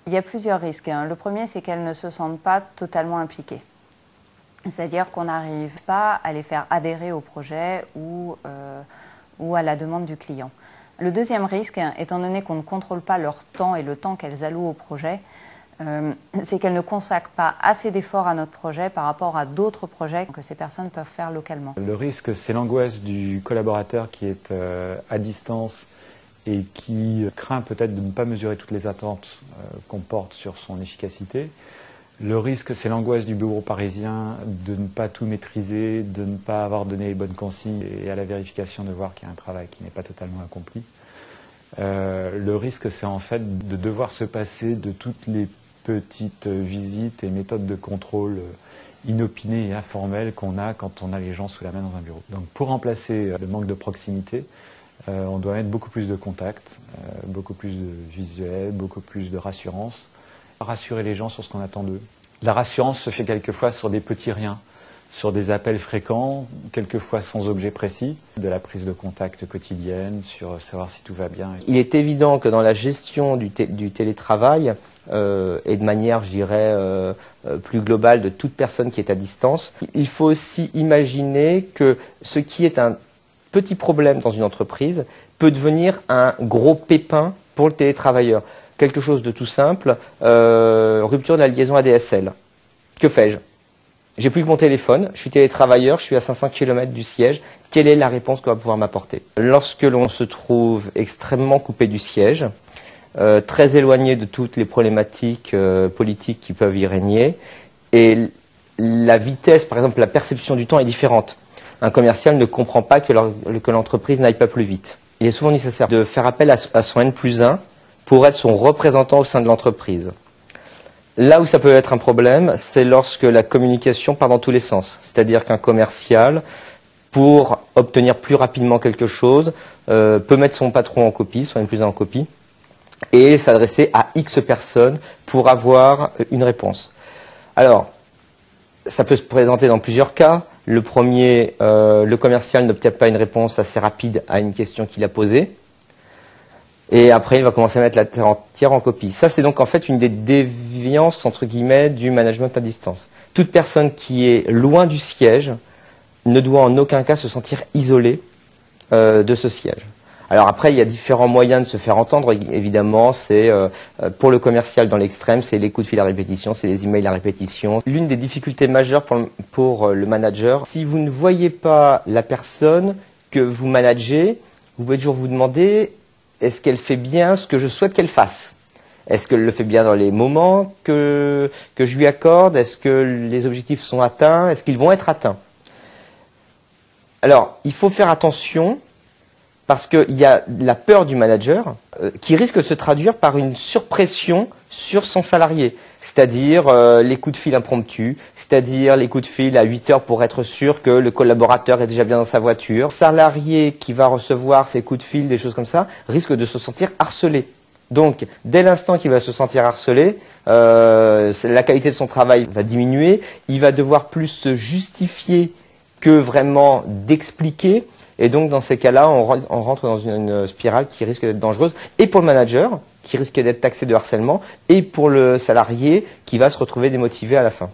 Il y a plusieurs risques. Le premier, c'est qu'elles ne se sentent pas totalement impliquées. C'est-à-dire qu'on n'arrive pas à les faire adhérer au projet ou à la demande du client. Le deuxième risque, étant donné qu'on ne contrôle pas leur temps et le temps qu'elles allouent au projet, c'est qu'elles ne consacrent pas assez d'efforts à notre projet par rapport à d'autres projets que ces personnes peuvent faire localement. Le risque, c'est l'angoisse du collaborateur qui est à distance et qui craint peut-être de ne pas mesurer toutes les attentes qu'on porte sur son efficacité. Le risque, c'est l'angoisse du bureau parisien de ne pas tout maîtriser, de ne pas avoir donné les bonnes consignes et à la vérification de voir qu'il y a un travail qui n'est pas totalement accompli. Le risque, c'est en fait de devoir se passer de toutes les petites visites et méthodes de contrôle inopinées et informelles qu'on a quand on a les gens sous la main dans un bureau. Donc pour remplacer le manque de proximité, on doit mettre beaucoup plus de contacts, beaucoup plus de visuels, beaucoup plus de rassurance. Rassurer les gens sur ce qu'on attend d'eux. La rassurance se fait quelquefois sur des petits riens, sur des appels fréquents, quelquefois sans objet précis, de la prise de contact quotidienne, sur savoir si tout va bien. Il est évident que dans la gestion du télétravail, et de manière, je dirais, plus globale de toute personne qui est à distance, il faut aussi imaginer que ce qui est un petit problème dans une entreprise peut devenir un gros pépin pour le télétravailleur. Quelque chose de tout simple, rupture de la liaison ADSL. Que fais-je? J'ai plus que mon téléphone, je suis télétravailleur, je suis à 500 km du siège. Quelle est la réponse qu'on va pouvoir m'apporter? Lorsque l'on se trouve extrêmement coupé du siège, très éloigné de toutes les problématiques politiques qui peuvent y régner, et la vitesse, par exemple la perception du temps est différente. Un commercial ne comprend pas que l'entreprise n'aille pas plus vite. Il est souvent nécessaire de faire appel à son N+1 pour être son représentant au sein de l'entreprise. Là où ça peut être un problème, c'est lorsque la communication part dans tous les sens. C'est-à-dire qu'un commercial, pour obtenir plus rapidement quelque chose, peut mettre son patron en copie, son N+1 en copie, et s'adresser à X personnes pour avoir une réponse. Alors, ça peut se présenter dans plusieurs cas. Le premier, le commercial n'obtient pas une réponse assez rapide à une question qu'il a posée. Et après, il va commencer à mettre la terre entière en copie. Ça, c'est donc en fait une des déviances, entre guillemets, du management à distance. Toute personne qui est loin du siège ne doit en aucun cas se sentir isolée de ce siège. Alors après, il y a différents moyens de se faire entendre. Évidemment, c'est pour le commercial dans l'extrême, c'est les coups de fil à répétition, c'est les emails à répétition. L'une des difficultés majeures pour le manager, si vous ne voyez pas la personne que vous managez, vous pouvez toujours vous demander: est-ce qu'elle fait bien ce que je souhaite qu'elle fasse? Est-ce qu'elle le fait bien dans les moments que je lui accorde? Est-ce que les objectifs sont atteints? Est-ce qu'ils vont être atteints? Alors, il faut faire attention parce qu'il y a la peur du manager qui risque de se traduire par une surpression sur son salarié. C'est-à-dire les coups de fil impromptus, c'est-à-dire les coups de fil à 8 heures pour être sûr que le collaborateur est déjà bien dans sa voiture. Le salarié qui va recevoir ces coups de fil, des choses comme ça, risque de se sentir harcelé. Donc, dès l'instant qu'il va se sentir harcelé, la qualité de son travail va diminuer, il va devoir plus se justifier que vraiment d'expliquer. Et donc, dans ces cas-là, on rentre dans une spirale qui risque d'être dangereuse, et pour le manager, qui risque d'être taxé de harcèlement, et pour le salarié, qui va se retrouver démotivé à la fin.